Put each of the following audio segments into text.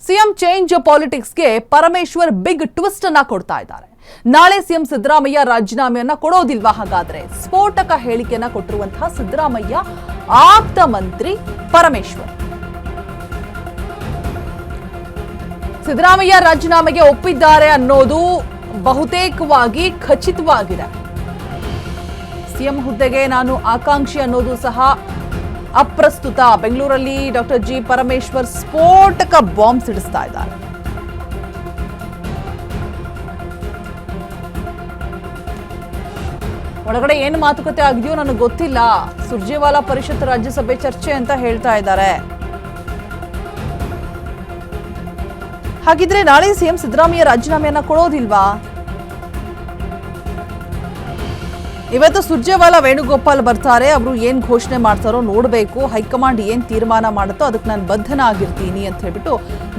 CM change ಪಾಲಿಟಿಕ್ಸ್ಗೆ Parameshwar big twist ಅನ್ನ ಕೊಡ್ತಾ ಇದ್ದಾರೆ. ನಾಳೆ ಸಿಎಂ ಸಿದ್ದರಾಮಯ್ಯ ರಾಜೀನಾಮೆಯನ್ನ ಕೊಡೋದಿಲ್ವಾ? ಹಾಗಾದ್ರೆ ಸ್ಫೋಟಕ ಹೇಳಿಕೆಯನ್ನ ಕೊಟ್ಟಿರುವಂತಹ ಸಿದ್ದರಾಮಯ್ಯ ಆಪ್ತ ಮಂತ್ರಿ ಪರಮೇಶ್ವರ್ ಸಿದ್ದರಾಮಯ್ಯ ರಾಜೀನಾಮೆಗೆ ಒಪ್ಪಿದ್ದಾರೆ ಅನ್ನೋದು ಬಹುತೇಕವಾಗಿ ಖಚಿತವಾಗಿದೆ. ಸಿಎಂ ಹುದ್ದೆಗೆ ನಾನು ಆಕಾಂಕ್ಷಿ ಅನ್ನೋದು ಸಹ ಅಪ್ರಸ್ತುತ. ಬೆಂಗಳೂರಲ್ಲಿ ಡಾಕ್ಟರ್ ಜಿ ಪರಮೇಶ್ವರ್ ಸ್ಫೋಟಕ ಬಾಂಬ್ ಸಿಡಿಸ್ತಾ ಇದ್ದಾರೆ. ಒಳಗಡೆ ಏನು ಮಾತುಕತೆ ಆಗಿದೆಯೋ ನನಗೆ ಗೊತ್ತಿಲ್ಲ. ಸುರ್ಜೇವಾಲಾ ಪರಿಷತ್ ರಾಜ್ಯಸಭೆ ಚರ್ಚೆ ಅಂತ ಹೇಳ್ತಾ ಇದ್ದಾರೆ. ಹಾಗಿದ್ರೆ ನಾಳೆ ಸಿಎಂ ಸಿದ್ದರಾಮಯ್ಯ ರಾಜೀನಾಮೆಯನ್ನ ಕೊಡೋದಿಲ್ವಾ? ಇವತ್ತು ಸುರ್ಜೇವಾಲಾ ವೇಣುಗೋಪಾಲ್ ಬರ್ತಾರೆ. ಅವರು ಏನ್ ಘೋಷಣೆ ಮಾಡ್ತಾರೋ ನೋಡಬೇಕು. ಹೈಕಮಾಂಡ್ ಏನ್ ತೀರ್ಮಾನ ಮಾಡುತ್ತೋ ಅದಕ್ಕೆ ನಾನು ಬದ್ಧನಾಗಿರ್ತೀನಿ ಅಂತ ಹೇಳ್ಬಿಟ್ಟು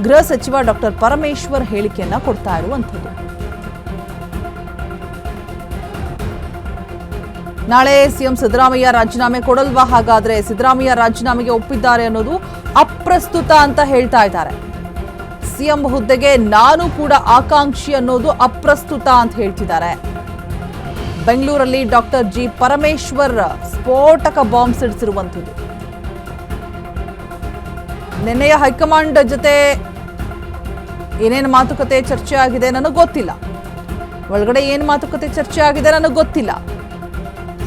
ಗೃಹ ಸಚಿವ ಡಾಕ್ಟರ್ ಪರಮೇಶ್ವರ್ ಹೇಳಿಕೆಯನ್ನ ಕೊಡ್ತಾ ಇರುವಂಥದ್ದು. ನಾಳೆ ಸಿಎಂ ಸಿದ್ದರಾಮಯ್ಯ ರಾಜೀನಾಮೆ ಕೊಡಲ್ವಾ? ಹಾಗಾದ್ರೆ ಸಿದ್ದರಾಮಯ್ಯ ರಾಜೀನಾಮೆಗೆ ಒಪ್ಪಿದ್ದಾರೆ ಅನ್ನೋದು ಅಪ್ರಸ್ತುತ ಅಂತ ಹೇಳ್ತಾ ಇದ್ದಾರೆ. ಸಿಎಂ ಹುದ್ದೆಗೆ ನಾನು ಕೂಡ ಆಕಾಂಕ್ಷಿ ಅನ್ನೋದು ಅಪ್ರಸ್ತುತ ಅಂತ ಹೇಳ್ತಿದ್ದಾರೆ. ಬೆಂಗಳೂರಲ್ಲಿ ಡಾಕ್ಟರ್ ಜಿ ಪರಮೇಶ್ವರ್ ಸ್ಫೋಟಕ ಬಾಂಬ್ ಸಿಡಿಸಿರುವಂಥದ್ದು. ನಿನ್ನೆಯ ಹೈಕಮಾಂಡ್ ಜೊತೆ ಏನೇನು ಮಾತುಕತೆ ಚರ್ಚೆ ಆಗಿದೆ ನನಗೆ ಗೊತ್ತಿಲ್ಲ. ಒಳಗಡೆ ಏನು ಮಾತುಕತೆ ಚರ್ಚೆ ಆಗಿದೆ ನನಗೆ ಗೊತ್ತಿಲ್ಲ.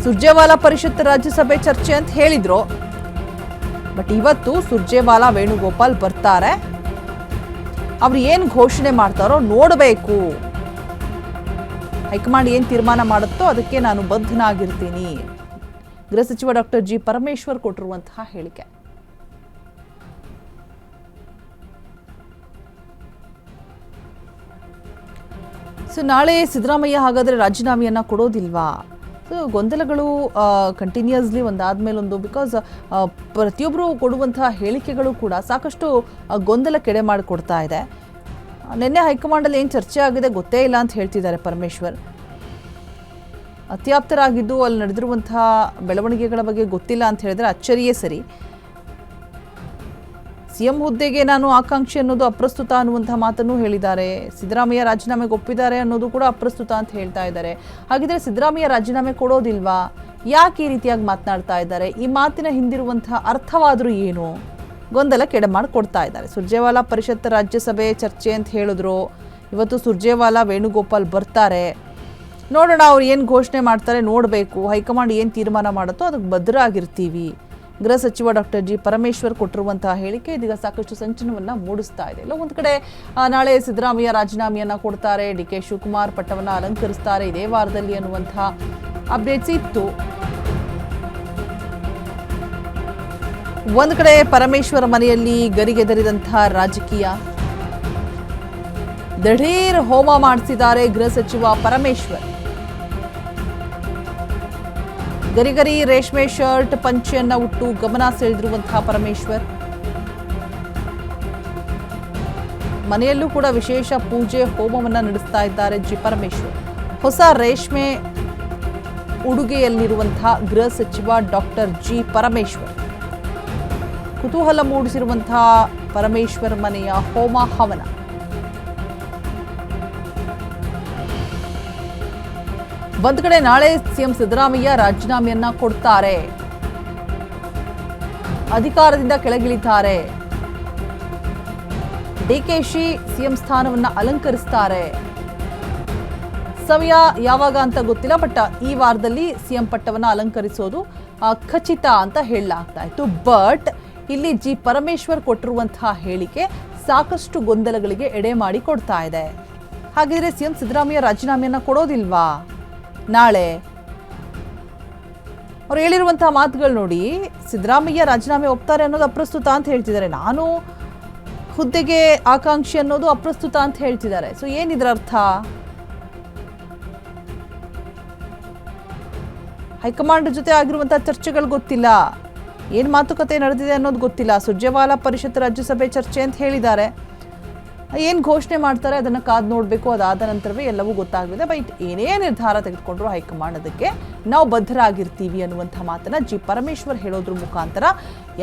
ಸುರ್ಜೇವಾಲಾ ಪರಿಷತ್ ರಾಜ್ಯಸಭೆ ಚರ್ಚೆ ಅಂತ ಹೇಳಿದ್ರು. ಬಟ್ ಇವತ್ತು ಸುರ್ಜೇವಾಲಾ ವೇಣುಗೋಪಾಲ್ ಬರ್ತಾರೆ. ಅವ್ರು ಏನು ಘೋಷಣೆ ಮಾಡ್ತಾರೋ ನೋಡಬೇಕು. ಹೈಕಮಾಂಡ್ ಏನು ತೀರ್ಮಾನ ಮಾಡುತ್ತೋ ಅದಕ್ಕೆ ನಾನು ಬದ್ಧನಾಗಿರ್ತೀನಿ. ಗೃಹ ಸಚಿವ ಡಾಕ್ಟರ್ ಜಿ ಪರಮೇಶ್ವರ್ ಕೊಟ್ಟಿರುವಂತಹ ಹೇಳಿಕೆ. ಸೊ ನಾಳೆ ಸಿದ್ದರಾಮಯ್ಯ ಹಾಗಾದ್ರೆ ರಾಜೀನಾಮೆಯನ್ನ ಕೊಡೋದಿಲ್ವಾ? ಗೊಂದಲಗಳು ಕಂಟಿನ್ಯೂಸ್ಲಿ ಒಂದಾದ್ಮೇಲೆ ಒಂದು. ಬಿಕಾಸ್ ಪ್ರತಿಯೊಬ್ಬರು ಕೊಡುವಂತಹ ಹೇಳಿಕೆಗಳು ಕೂಡ ಸಾಕಷ್ಟು ಗೊಂದಲಕ್ಕೆಡೆ ಮಾಡಿಕೊಡ್ತಾ ಇದೆ. ನಿನ್ನೆ ಹೈಕಮಾಂಡಲ್ಲಿ ಏನು ಚರ್ಚೆ ಆಗಿದೆ ಗೊತ್ತೇ ಇಲ್ಲ ಅಂತ ಹೇಳ್ತಿದ್ದಾರೆ ಪರಮೇಶ್ವರ್. ಅತ್ಯಾಪ್ತರಾಗಿದ್ದು ಅಲ್ಲಿ ನಡೆದಿರುವಂತಹ ಬೆಳವಣಿಗೆಗಳ ಬಗ್ಗೆ ಗೊತ್ತಿಲ್ಲ ಅಂತ ಹೇಳಿದ್ರೆ ಅಚ್ಚರಿಯೇ ಸರಿ. ಸಿಎಂ ಹುದ್ದೆಗೆ ನಾನು ಆಕಾಂಕ್ಷಿ ಅನ್ನೋದು ಅಪ್ರಸ್ತುತ ಅನ್ನುವಂತಹ ಮಾತನ್ನು ಹೇಳಿದ್ದಾರೆ. ಸಿದ್ದರಾಮಯ್ಯ ರಾಜೀನಾಮೆಗೆ ಒಪ್ಪಿದ್ದಾರೆ ಅನ್ನೋದು ಕೂಡ ಅಪ್ರಸ್ತುತ ಅಂತ ಹೇಳ್ತಾ ಇದ್ದಾರೆ. ಹಾಗಿದ್ರೆ ಸಿದ್ದರಾಮಯ್ಯ ರಾಜೀನಾಮೆ ಕೊಡೋದಿಲ್ವಾ? ಯಾಕೆ ಈ ರೀತಿಯಾಗಿ ಮಾತನಾಡ್ತಾ ಇದ್ದಾರೆ? ಈ ಮಾತಿನ ಹಿಂದಿರುವಂತಹ ಅರ್ಥವಾದರೂ ಏನು? ಗೊಂದಲಕ್ಕೆ ಎಡೆ ಮಾಡಿಕೊಡ್ತಾ ಇದ್ದಾರೆ. ಸುರ್ಜೇವಾಲಾ ಪರಿಷತ್ ರಾಜ್ಯಸಭೆ ಚರ್ಚೆ ಅಂತ ಹೇಳಿದ್ರು. ಇವತ್ತು ಸುರ್ಜೇವಾಲಾ ವೇಣುಗೋಪಾಲ್ ಬರ್ತಾರೆ. ನೋಡೋಣ ಅವ್ರು ಏನು ಘೋಷಣೆ ಮಾಡ್ತಾರೆ ನೋಡಬೇಕು. ಹೈಕಮಾಂಡ್ ಏನು ತೀರ್ಮಾನ ಮಾಡುತ್ತೋ ಅದಕ್ಕೆ ಬದ್ಧರಾಗಿರ್ತೀವಿ. ಗೃಹ ಸಚಿವ ಡಾಕ್ಟರ್ ಜಿ ಪರಮೇಶ್ವರ್ ಕೊಟ್ಟಿರುವಂತಹ ಹೇಳಿಕೆ ಇದೀಗ ಸಾಕಷ್ಟು ಸಂಚಲನವನ್ನ ಮೂಡಿಸ್ತಾ ಇದೆ. ಇಲ್ಲ ಒಂದು ಕಡೆ ನಾಳೆ ಸಿದ್ದರಾಮಯ್ಯ ರಾಜೀನಾಮೆಯನ್ನ ಕೊಡ್ತಾರೆ, ಡಿ.ಕೆ. ಶಿವಕುಮಾರ್ ಪಟ್ಟವನ್ನ ಅಲಂಕರಿಸ್ತಾರೆ ಇದೇ ವಾರದಲ್ಲಿ ಅನ್ನುವಂತಹ ಅಪ್ಡೇಟ್ಸ್ ಇತ್ತು. ಒಂದು ಕಡೆ ಪರಮೇಶ್ವರ ಮನೆಯಲ್ಲಿ ಗರಿಗೆದರಿದಂತಹ ರಾಜಕೀಯ. ದಿಢೀರ್ ಹೋಮ ಮಾಡಿಸಿದ್ದಾರೆ ಗೃಹ ಸಚಿವ ಪರಮೇಶ್ವರ್. ಗರಿಗರಿ ರೇಷ್ಮೆ ಶರ್ಟ್ ಪಂಚೆಯನ್ನ ಉಟ್ಟು ಗಮನ ಸೆಳೆದಿರುವಂತಹ ಪರಮೇಶ್ವರ್ ಮನೆಯಲ್ಲೂ ಕೂಡ ವಿಶೇಷ ಪೂಜೆ ಹೋಮವನ್ನ ನಡೆಸ್ತಾ ಇದ್ದಾರೆ ಜಿ ಪರಮೇಶ್ವರ್. ಹೊಸ ರೇಷ್ಮೆ ಉಡುಗೆಯಲ್ಲಿರುವಂತಹ ಗೃಹ ಸಚಿವ ಡಾಕ್ಟರ್ ಜಿ ಪರಮೇಶ್ವರ್ ಕುತೂಹಲ ಮೂಡಿಸಿರುವಂತಹ ಪರಮೇಶ್ವರ್ ಮನೆಯ ಹೋಮ ಹವನ. ಒಂದ್ ಕಡೆ ನಾಳೆ ಸಿಎಂ ಸಿದ್ದರಾಮಯ್ಯ ರಾಜೀನಾಮೆಯನ್ನ ಕೊಡ್ತಾರೆ, ಅಧಿಕಾರದಿಂದ ಕೆಳಗಿಳಿತಾರೆ. ಡಿಕೆಶಿ ಸಿಎಂ ಸ್ಥಾನವನ್ನ ಅಲಂಕರಿಸ್ತಾರೆ. ಸಮಯ ಯಾವಾಗ ಅಂತ ಗೊತ್ತಿಲ್ಲ, ಬಟ್ ಈ ವಾರದಲ್ಲಿ ಸಿಎಂ ಪಟ್ಟವನ್ನ ಅಲಂಕರಿಸೋದು ಖಚಿತ ಅಂತ ಹೇಳಲಾಗ್ತಾ ಇತ್ತು. ಬಟ್ ಇಲ್ಲಿ ಜಿ ಪರಮೇಶ್ವರ್ ಕೊಟ್ಟಿರುವಂತಹ ಹೇಳಿಕೆ ಸಾಕಷ್ಟು ಗೊಂದಲಗಳಿಗೆ ಎಡೆ ಮಾಡಿ ಕೊಡ್ತಾ ಇದೆ. ಹಾಗಿದ್ರೆ ಸಿಎಂ ಸಿದ್ದರಾಮಯ್ಯ ರಾಜೀನಾಮೆಯನ್ನ ಕೊಡೋದಿಲ್ವಾ ನಾಳೆ? ಅವ್ರು ಹೇಳಿರುವಂತಹ ಮಾತುಗಳು ನೋಡಿ. ಸಿದ್ದರಾಮಯ್ಯ ರಾಜೀನಾಮೆ ಒಪ್ತಾರೆ ಅನ್ನೋದು ಅಪ್ರಸ್ತುತ ಅಂತ ಹೇಳ್ತಿದ್ದಾರೆ. ನಾನು ಹುದ್ದೆಗೆ ಆಕಾಂಕ್ಷಿ ಅನ್ನೋದು ಅಪ್ರಸ್ತುತ ಅಂತ ಹೇಳ್ತಿದ್ದಾರೆ. ಸೊ ಏನಿದ್ರ ಅರ್ಥ? ಹೈಕಮಾಂಡ್ ಜೊತೆ ಆಗಿರುವಂತಹ ಚರ್ಚೆಗಳು ಗೊತ್ತಿಲ್ಲ, ಏನು ಮಾತುಕತೆ ನಡೆದಿದೆ ಅನ್ನೋದು ಗೊತ್ತಿಲ್ಲ. ಸುರ್ಜೇವಾಲಾ ಪರಿಷತ್ ರಾಜ್ಯಸಭೆ ಚರ್ಚೆ ಅಂತ ಹೇಳಿದ್ದಾರೆ. ಏನು ಘೋಷಣೆ ಮಾಡ್ತಾರೆ ಅದನ್ನು ಕಾದು ನೋಡಬೇಕು. ಅದಾದ ನಂತರವೇ ಎಲ್ಲವೂ ಗೊತ್ತಾಗಲಿದೆ. ಬಟ್ ಏನೇ ನಿರ್ಧಾರ ತೆಗೆದುಕೊಂಡ್ರು ಹೈಕಮಾಂಡ್ ಅದಕ್ಕೆ ನಾವು ಬದ್ಧರಾಗಿರ್ತೀವಿ ಅನ್ನುವಂಥ ಮಾತನ್ನ ಜಿ ಪರಮೇಶ್ವರ್ ಹೇಳೋದ್ರ ಮುಖಾಂತರ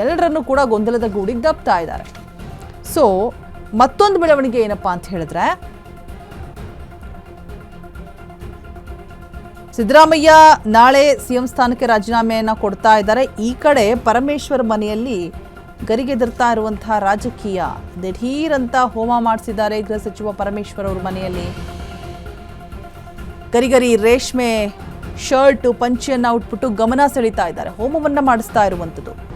ಎಲ್ಲರನ್ನೂ ಕೂಡ ಗೊಂದಲದ ಗೂಡಿಗೆ ದಬ್ತಾ ಇದ್ದಾರೆ. ಸೊ ಮತ್ತೊಂದು ಬೆಳವಣಿಗೆ ಏನಪ್ಪಾ ಅಂತ ಹೇಳಿದ್ರೆ, ಸಿದ್ದರಾಮಯ್ಯ ನಾಳೆ ಸಿಎಂ ಸ್ಥಾನಕ್ಕೆ ರಾಜೀನಾಮೆಯನ್ನ ಕೊಡ್ತಾ ಇದ್ದಾರೆ. ಈ ಕಡೆ ಪರಮೇಶ್ವರ್ ಮನೆಯಲ್ಲಿ ಗರಿಗೆದರ್ತಾ ಇರುವಂತಹ ರಾಜಕೀಯ. ದಿಢೀರಂತ ಹೋಮ ಮಾಡಿಸಿದ್ದಾರೆ ಗೃಹ ಸಚಿವ ಪರಮೇಶ್ವರ್ ಅವ್ರ ಮನೆಯಲ್ಲಿ. ಗರಿಗರಿ ರೇಷ್ಮೆ ಶರ್ಟ್ ಪಂಚೆಯನ್ನ ಉಟ್ಬಿಟ್ಟು ಗಮನ ಸೆಳೀತಾ ಇದ್ದಾರೆ. ಹೋಮವನ್ನ ಮಾಡಿಸ್ತಾ ಇರುವಂಥದ್ದು.